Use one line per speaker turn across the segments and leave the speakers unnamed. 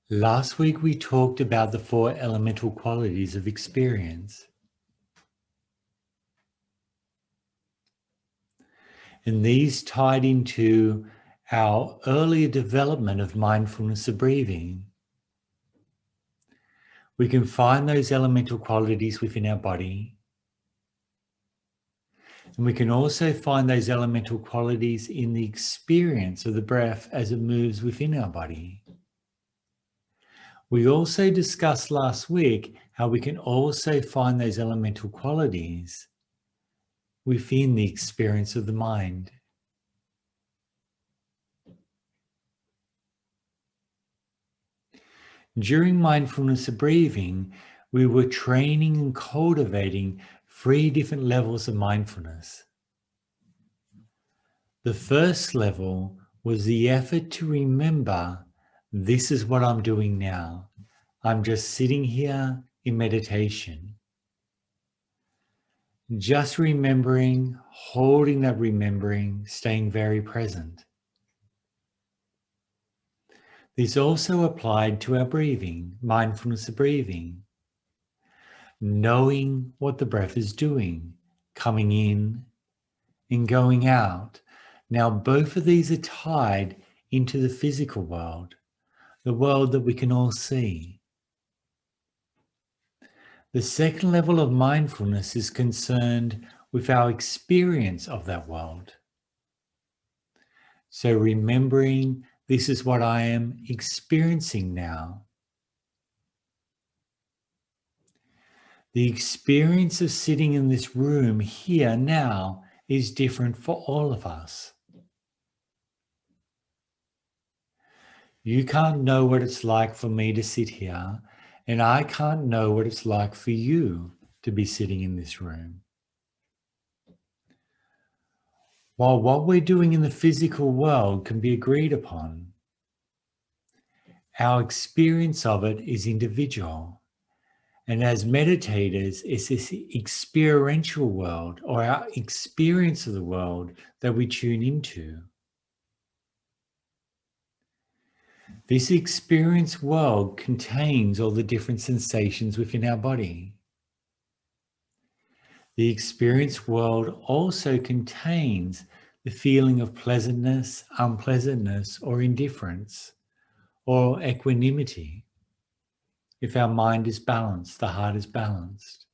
Last week we talked about the 4 elemental qualities of experience. And these tied into our earlier development of mindfulness of breathing. We can find those elemental qualities within our body. And we can also find those elemental qualities in the experience of the breath as it moves within our body. We also discussed last week how we can also find those elemental qualities within the experience of the mind. During mindfulness of breathing, we were training and cultivating 3 different levels of mindfulness. The first level was the effort to remember, this is what I'm doing now. I'm just sitting here in meditation. Just remembering, holding that remembering, staying very present. This also applied to our breathing, mindfulness of breathing. Knowing what the breath is doing, coming in and going out. Now, both of these are tied into the physical world, the world that we can all see. The second level of mindfulness is concerned with our experience of that world. So remembering this is what I am experiencing now. The experience of sitting in this room here now is different for all of us. You can't know what it's like for me to sit here, and I can't know what it's like for you to be sitting in this room. While what we're doing in the physical world can be agreed upon, our experience of it is individual. And as meditators, it's this experiential world or our experience of the world that we tune into. This experience world contains all the different sensations within our body. The experience world also contains the feeling of pleasantness, unpleasantness, or indifference, or equanimity. If our mind is balanced, the heart is balanced.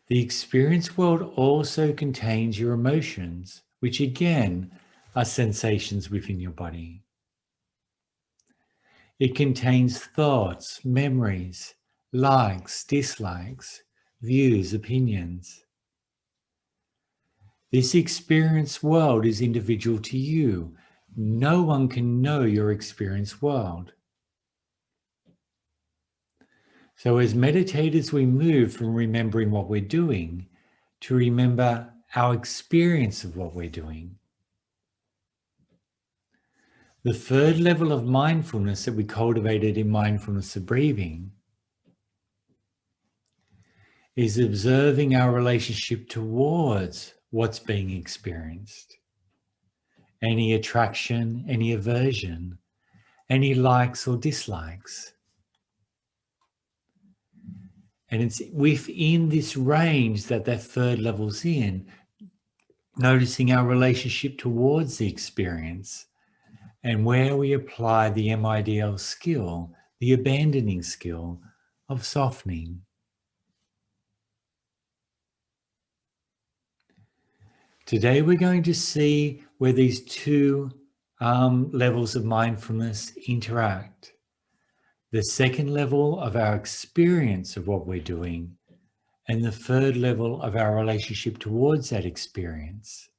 The experience world also contains your emotions, which again are sensations within your body. It contains thoughts, memories, likes, dislikes, views, opinions. This experience world is individual to you. No one can know your experience world. So as meditators, we move from remembering what we're doing to remember our experience of what we're doing. The third level of mindfulness that we cultivated in mindfulness of breathing is observing our relationship towards what's being experienced. Any attraction, any aversion, any likes or dislikes. And it's within this range that third level's in, noticing our relationship towards the experience and where we apply the MIDL skill, the abandoning skill of softening. Today we're going to see where these 2 levels of mindfulness interact. The second level of our experience of what we're doing, and the third level of our relationship towards that experience.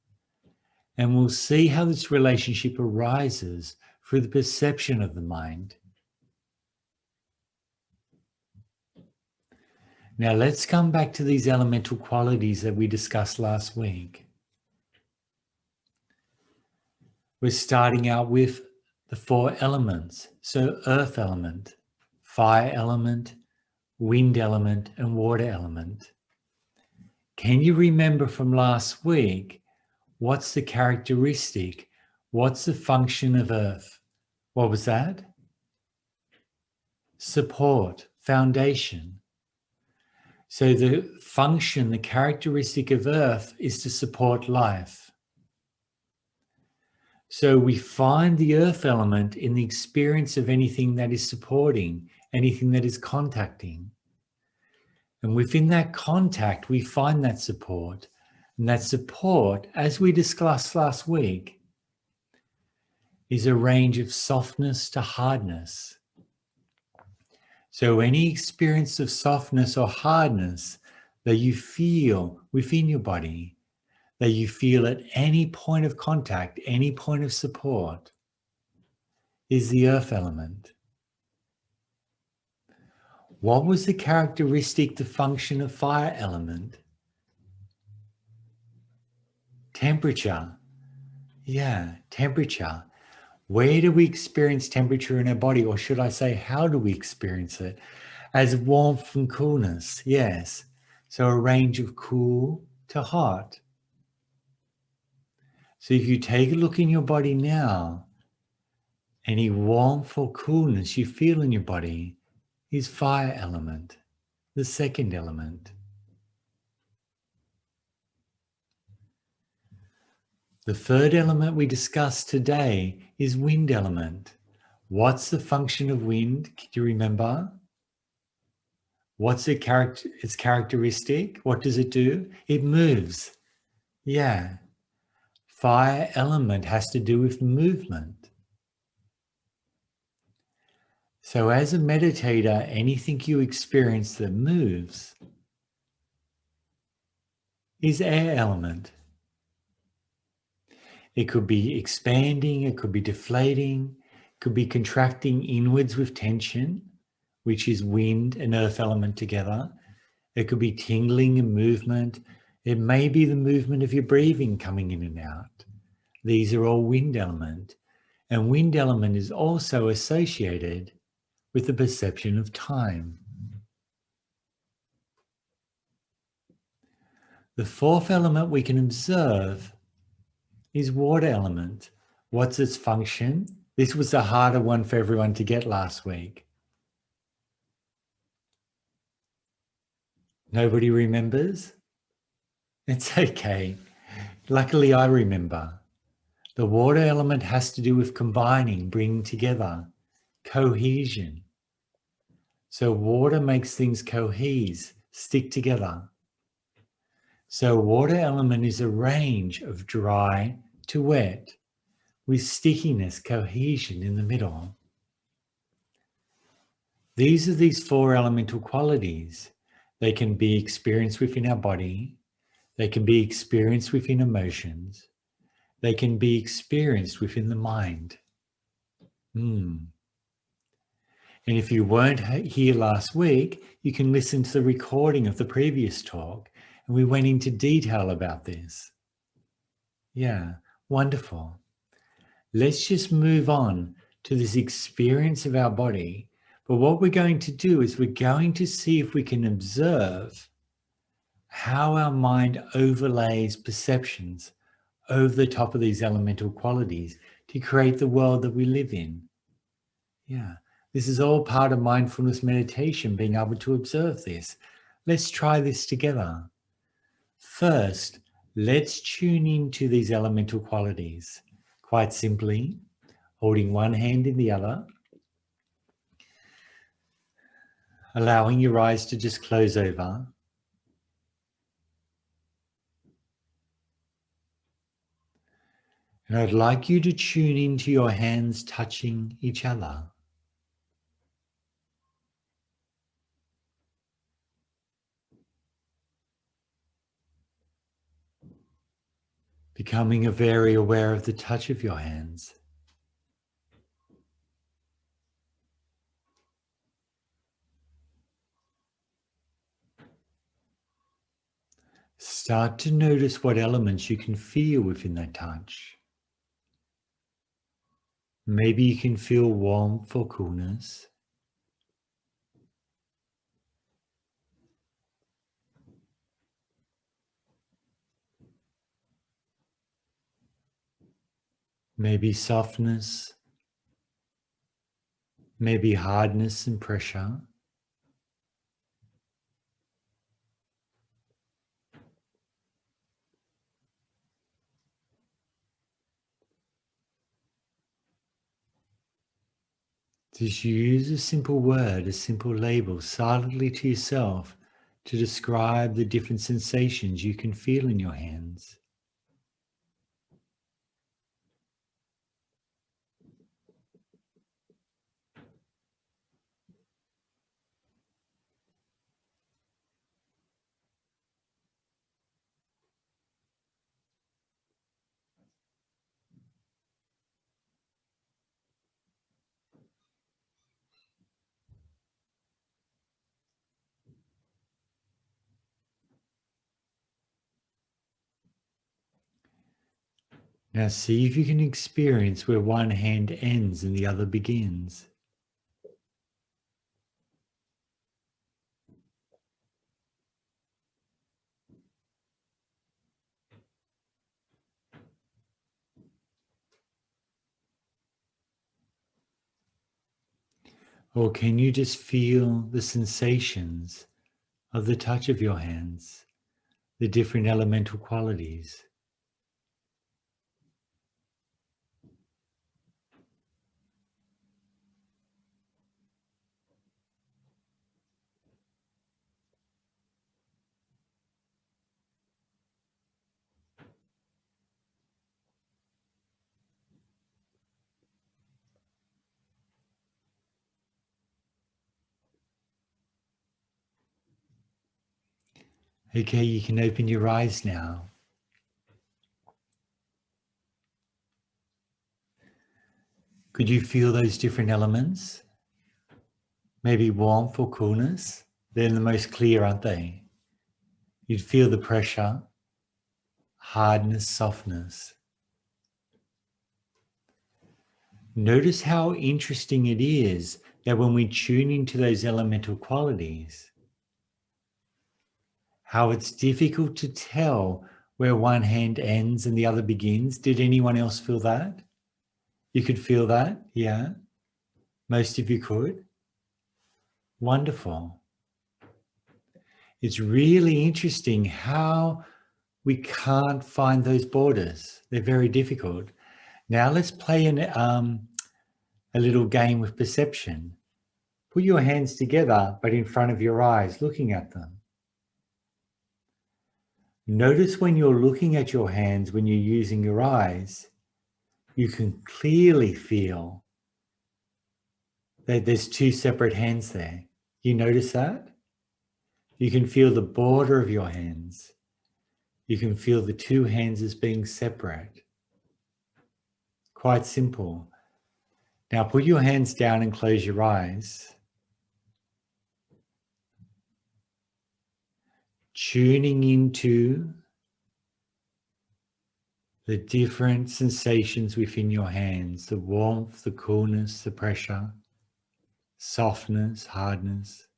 And we'll see how this relationship arises through the perception of the mind. Now let's come back to these elemental qualities that we discussed last week. We're starting out with the 4 elements. So earth element, fire element, wind element, and water element. Can you remember from last week, what's the characteristic? What's the function of earth? What was that? Support, foundation. So the function, the characteristic of earth is to support life. So we find the earth element in the experience of anything that is supporting, anything that is contacting. And within that contact, we find that support. And that support, as we discussed last week, is a range of softness to hardness. So any experience of softness or hardness that you feel within your body, that you feel at any point of contact, any point of support, is the earth element. What was the characteristic, the function of fire element? Temperature. Yeah, temperature. Where do we experience temperature in our body? Or should I say, how do we experience it? As warmth and coolness, yes. So a range of cool to hot. So if you take a look in your body now, any warmth or coolness you feel in your body is fire element, the second element. The third element we discussed today is wind element. What's the function of wind? Do you remember? What's its characteristic? What does it do? It moves. Yeah. Fire element has to do with movement. So as a meditator, anything you experience that moves is air element. It could be expanding, it could be deflating, it could be contracting inwards with tension, which is wind and earth element together. It could be tingling and movement. It may be the movement of your breathing coming in and out. These are all wind element. And wind element is also associated with the perception of time. The fourth element we can observe is water element. What's its function? This was a harder one for everyone to get last week. Nobody remembers? It's okay. Luckily, I remember. The water element has to do with combining, bringing together, cohesion. So water makes things cohese, stick together. So water element is a range of dry to wet with stickiness, cohesion in the middle. These are these four elemental qualities. They can be experienced within our body. They can be experienced within emotions. They can be experienced within the mind. And if you weren't here last week, you can listen to the recording of the previous talk, and we went into detail about this. Yeah, wonderful. Let's just move on to this experience of our body. But what we're going to do is we're going to see if we can observe how our mind overlays perceptions over the top of these elemental qualities to create the world that we live in. Yeah, this is all part of mindfulness meditation, being able to observe this. Let's try this together. First, let's tune into these elemental qualities. Quite simply, holding one hand in the other, allowing your eyes to just close over. And I'd like you to tune into your hands touching each other. Becoming very aware of the touch of your hands. Start to notice what elements you can feel within that touch. Maybe you can feel warmth or coolness. Maybe softness maybe hardness and pressure. Just use a simple word, a simple label, silently to yourself to describe the different sensations you can feel in your hands. Now see if you can experience where one hand ends and the other begins. Or can you just feel the sensations of the touch of your hands, the different elemental qualities? Okay, you can open your eyes now. Could you feel those different elements? Maybe warmth or coolness? They're the most clear, aren't they? You'd feel the pressure, hardness, softness. Notice how interesting it is that when we tune into those elemental qualities, how it's difficult to tell where one hand ends and the other begins. Did anyone else feel that? You could feel that? Yeah. Most of you could. Wonderful. It's really interesting how we can't find those borders. They're very difficult. Now let's play a little game with perception. Put your hands together, but in front of your eyes, looking at them. Notice when you're looking at your hands, when you're using your eyes, you can clearly feel that there's two separate hands there. You notice that? You can feel the border of your hands. You can feel the two hands as being separate. Quite simple. Now put your hands down and close your eyes. Tuning into the different sensations within your hands, the warmth, the coolness, the pressure, softness, hardness.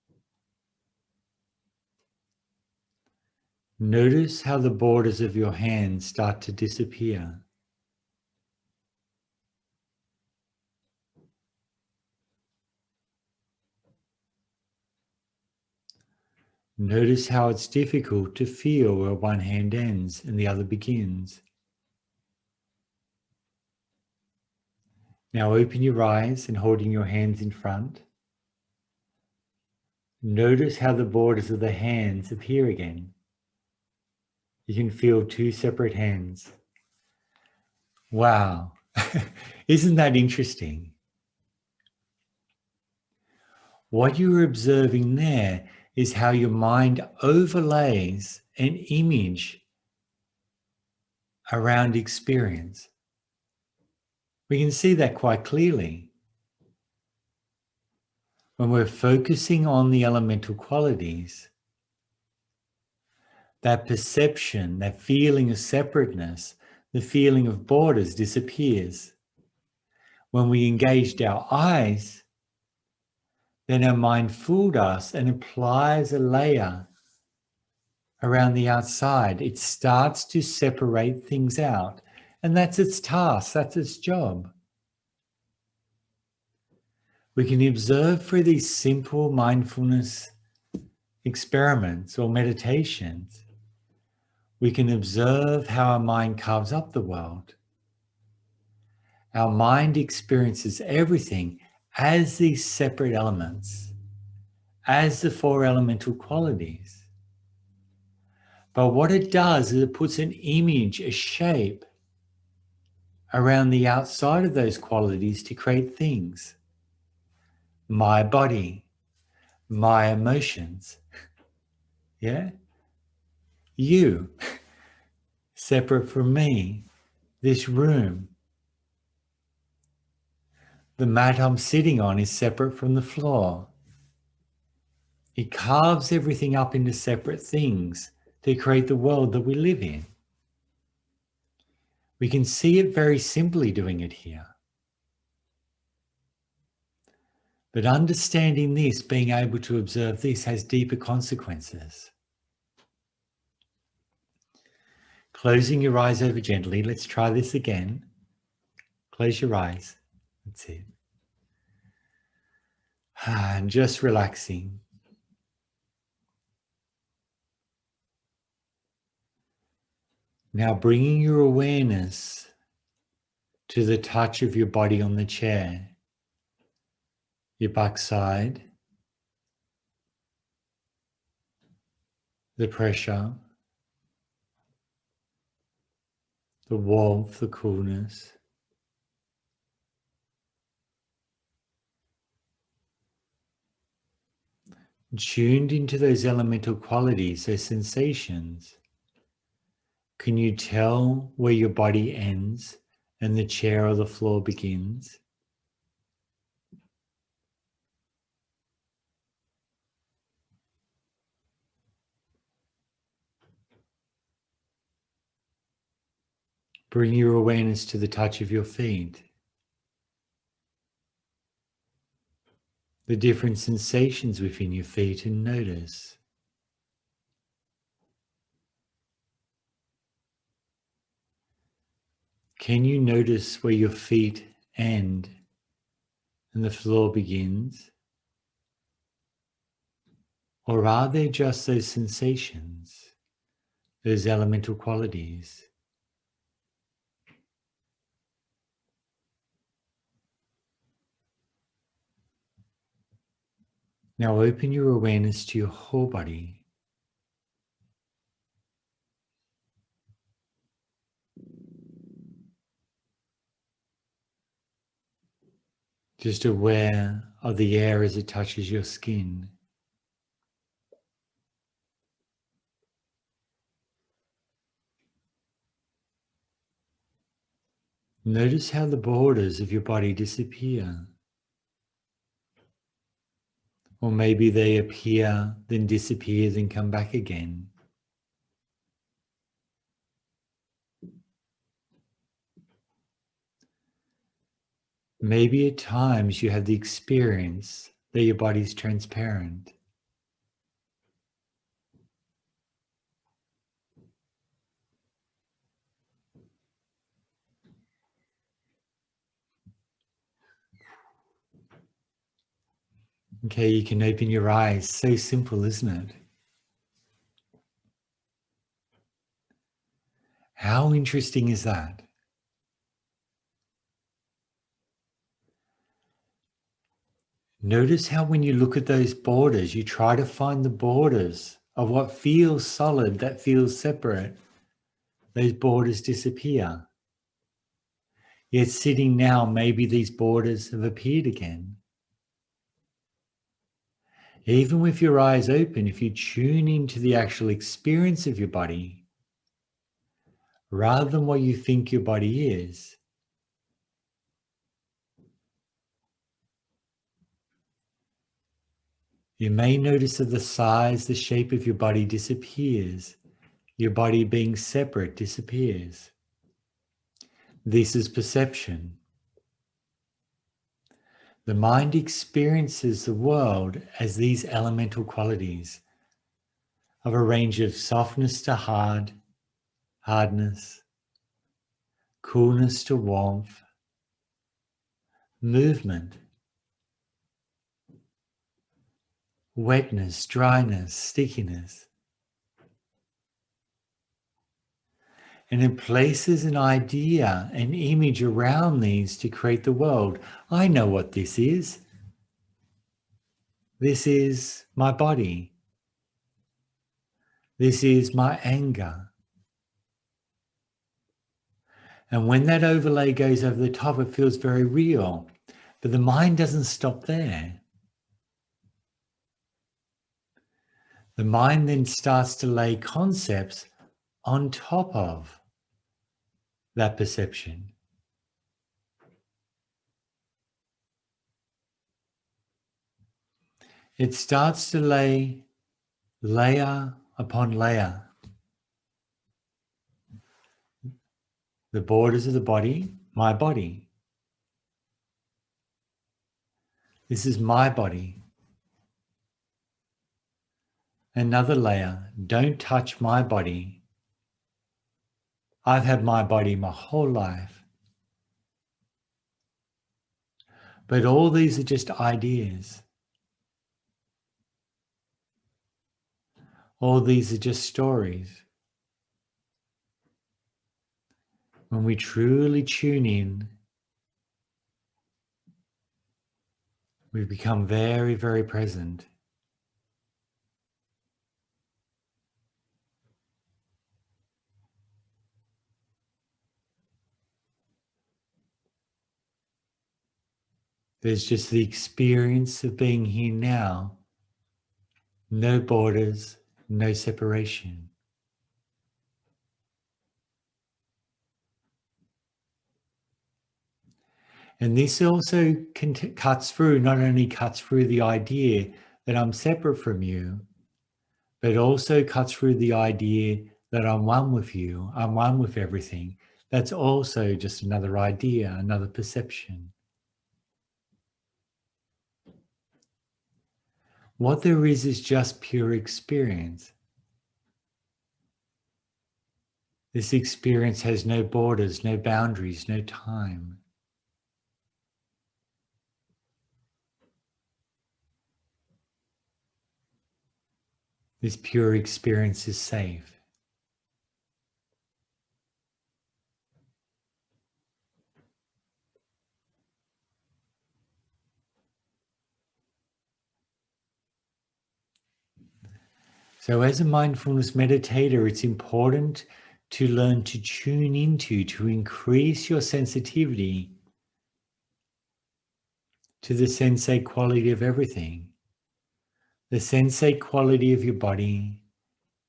Notice how the borders of your hands start to disappear. Notice how it's difficult to feel where one hand ends and the other begins. Now open your eyes and holding your hands in front. Notice how the borders of the hands appear again. You can feel two separate hands. Wow, isn't that interesting? What you're observing there is how your mind overlays an image around experience. We can see that quite clearly. When we're focusing on the elemental qualities, that perception, that feeling of separateness, the feeling of borders disappears. When we engaged our eyes, then our mind fooled us and applies a layer around the outside. It starts to separate things out. And that's its task, that's its job. We can observe through these simple mindfulness experiments or meditations. We can observe how our mind carves up the world. Our mind experiences everything as these separate elements, as the four elemental qualities. But what it does is it puts an image, a shape around the outside of those qualities to create things. My body, my emotions, yeah? You, separate from me, this room. The mat I'm sitting on is separate from the floor. It carves everything up into separate things to create the world that we live in. We can see it very simply doing it here. But understanding this, being able to observe this, has deeper consequences. Closing your eyes over gently. Let's try this again. Close your eyes. That's it. And just relaxing. Now bringing your awareness to the touch of your body on the chair, your backside, the pressure, the warmth, the coolness. Tuned into those elemental qualities, those sensations. Can you tell where your body ends and the chair or the floor begins? Bring your awareness to the touch of your feet. The different sensations within your feet, and notice. Can you notice where your feet end and the floor begins? Or are there just those sensations, those elemental qualities? Now open your awareness to your whole body. Just aware of the air as it touches your skin. Notice how the borders of your body disappear. Or maybe they appear, then disappear, then come back again. Maybe at times you have the experience that your body's transparent. Okay, you can open your eyes. So simple, isn't it? How interesting is that? Notice how when you look at those borders, you try to find the borders of what feels solid, that feels separate. Those borders disappear. Yet sitting now, maybe these borders have appeared again. Even with your eyes open, if you tune into the actual experience of your body, rather than what you think your body is, you may notice that the size, the shape of your body disappears. Your body being separate disappears. This is perception. The mind experiences the world as these elemental qualities of a range of softness to hardness, coolness to warmth, movement, wetness, dryness, stickiness. And it places an idea, an image around these to create the world. I know what this is. This is my body. This is my anger. And when that overlay goes over the top, it feels very real. But the mind doesn't stop there. The mind then starts to lay concepts on top of that perception. It starts to lay layer upon layer. The borders of the body, my body. This is my body. Another layer, don't touch my body. I've had my body my whole life. But all these are just ideas. All these are just stories. When we truly tune in, we become very, very present. There's just the experience of being here now. No borders, no separation. And this also cuts through, not only cuts through the idea that I'm separate from you, but also cuts through the idea that I'm one with you, I'm one with everything. That's also just another idea, another perception. What there is just pure experience. This experience has no borders, no boundaries, no time. This pure experience is safe. So as a mindfulness meditator, it's important to learn to tune into, to increase your sensitivity to the sensate quality of everything. The sensate quality of your body,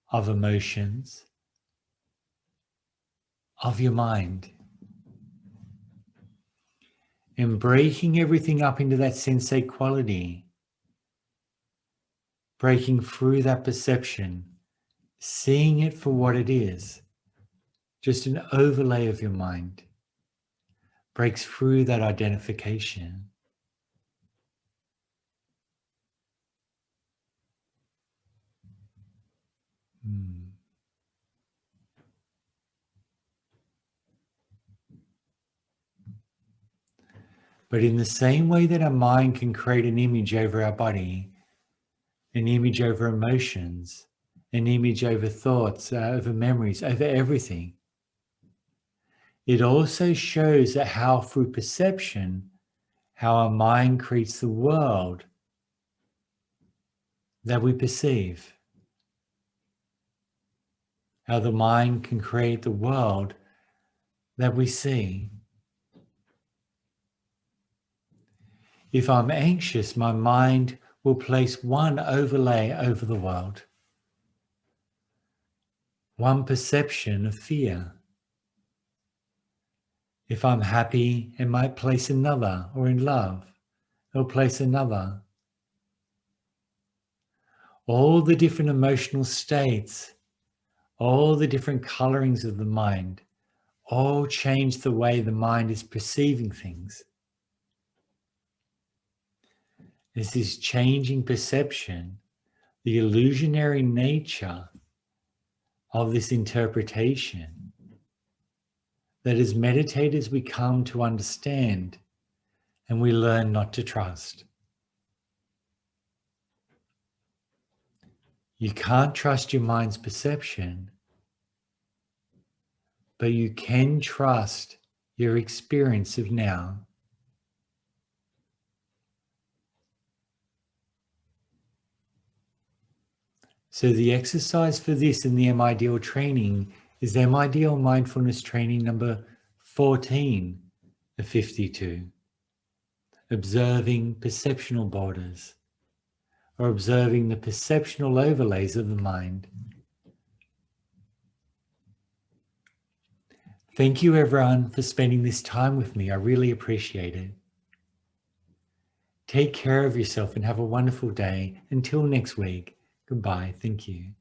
of emotions, of your mind. And breaking everything up into that sensate quality, breaking through that perception, seeing it for what it is, just an overlay of your mind, breaks through that identification. But in the same way that our mind can create an image over our body, an image over emotions, an image over thoughts, over memories, over everything, it also shows that how through perception, how our mind creates the world that we perceive. How the mind can create the world that we see. If I'm anxious, my mind will place one overlay over the world, one perception of fear. If I'm happy, it might place another, or in love, it'll place another. All the different emotional states, all the different colorings of the mind, all change the way the mind is perceiving things. There's this changing perception, the illusionary nature of this interpretation that as meditators we come to understand and we learn not to trust. You can't trust your mind's perception, but you can trust your experience of now. So the exercise for this in the MIDL training is MIDL mindfulness training number 14 of 52. Observing perceptional borders, or observing the perceptional overlays of the mind. Thank you everyone for spending this time with me. I really appreciate it. Take care of yourself and have a wonderful day. Until next week, goodbye. Thank you.